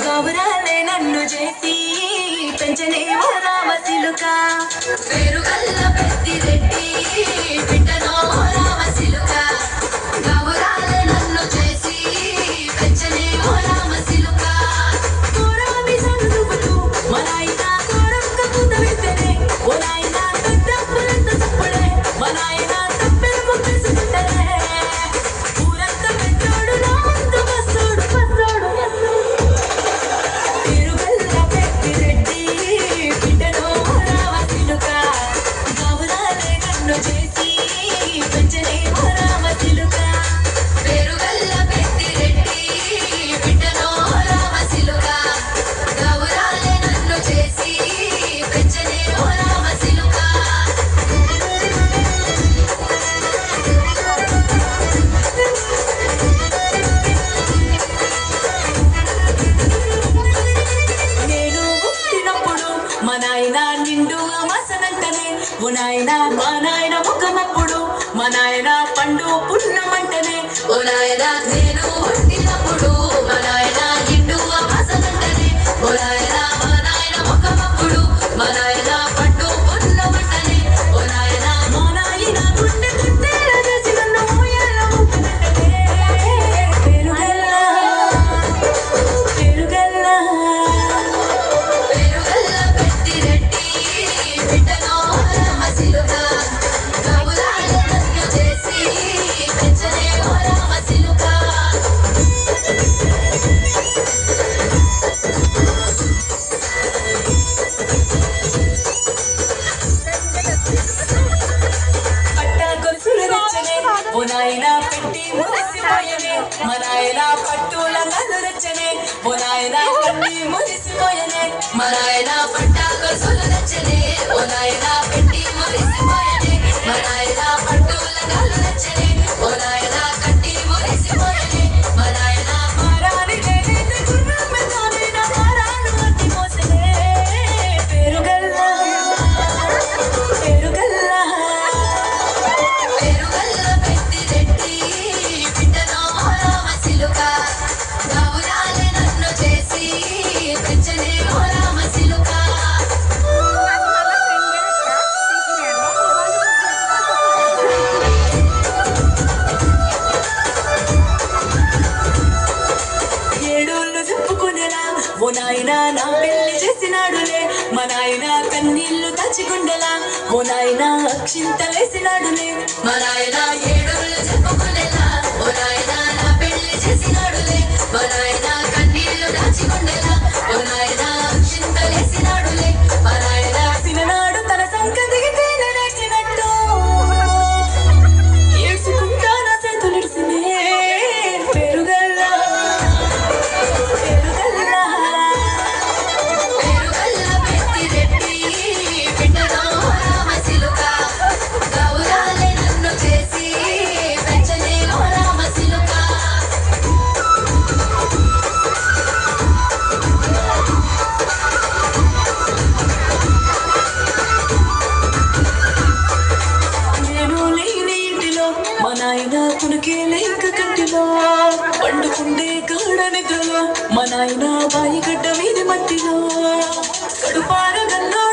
గౌరాలే నన్ను చేసి పెంచనే రామసిలుక పేరుగల్ల పెద్దిరెడ్డి బిడ్డనో రామసిలుక గౌరాలే నన్ను చేసి పెంచనే రామసిలుక కోరామి సన్నువులు మనాయినా కోరక్క పూత విత్తనే ఓనాయినా తట్టప్పులంత చప్పుడే మనాయినా తప్పెల ముక్కేసుకుంటలే ఊరంత పెద్దోడు నా అంత బస్సోడు బస్సోడు నాయనా మా నాయన ముఖమప్పుడు మా నాయన పండు పున్నమంటనే ఓ నాయన నేను వండినప్పుడు మా నాయన నిండు అమాసనంటనే ఓ నాయన మా నాయన ముఖమప్పుడు మా నాయన పండు పున్నమంటనే ఓ నాయన మా నాయన గుండె గుండెల చేసి నన్ను మోయాల ముఖనంటనే పేరుగల్ల పేరుగల్ల పేరుగల్ల పెద్దిరెడ్డి బిడ్డనో రామసిలుక గౌరాలే నన్ను చేసి పెంచనే రామసిలుక పట్ట గొలుసులు రచ్చనే ఓ నాయన పెట్టి మురిసిపోయనే మా నాయన పట్టుల నన్ను రచ్చనే ఓ నాయన పెట్టి మురిసిపోయనే మా నాయన పట్ట గొలుసులు రచ్చనే ఓ నాయన పెట్టి మురిసిపోయనే మా నాయన పట్టుల నన్ను రచ్చనే ఓ నాయన కట్టి మురిసిపోయనే మా నాయన మారాని లేనైతే గుర్రం మెదోనైన మారాను అట్టి మోసనే పేరుగల్ల పేరుగల్ల పేరుగల్ల పెద్దిరెడ్డి బిడ్డనో రామసిలుక గౌరాలే నన్ను చేసి పెంచనే రామసిలుక ఏడోళ్ళు చెప్పుకునేలా ఓ నాయన నా పెళ్లి చేసినాడులే మా నాయన కన్నీళ్లు దాచిగుండెలా ఓ నాయన అక్షింతలేసినాడులే మా నాయన ఏడోళ్ళు చెప్పుకునేలా ఓ నాయన నా పెళ్లి చేసినాడులే మా నాయన కన్నీళ్లు దాచిగుండెలా ఓ నాయన అక్షింతలేసినాడులే మా నాయన సిననాడు తన సంకతికి తేనె నేర్చినట్టు ఏడ్చుకుంటా నా చేతులిడిసినే పేరుగల్ల పేరుగల్ల పేరుగల్ల పెద్దిరెడ్డి బిడ్డనో రామసిలుక గౌరాలే నన్ను చేసి పెంచనే రామసిలుక నేను లేని ఇంటిలో మా నాయన కునికే లేక కంటిలో పండుకుండే గాఢ నిద్రలో మా నాయన బాయి గడ్డ వీధి మట్టిలో కడుపార గల్లో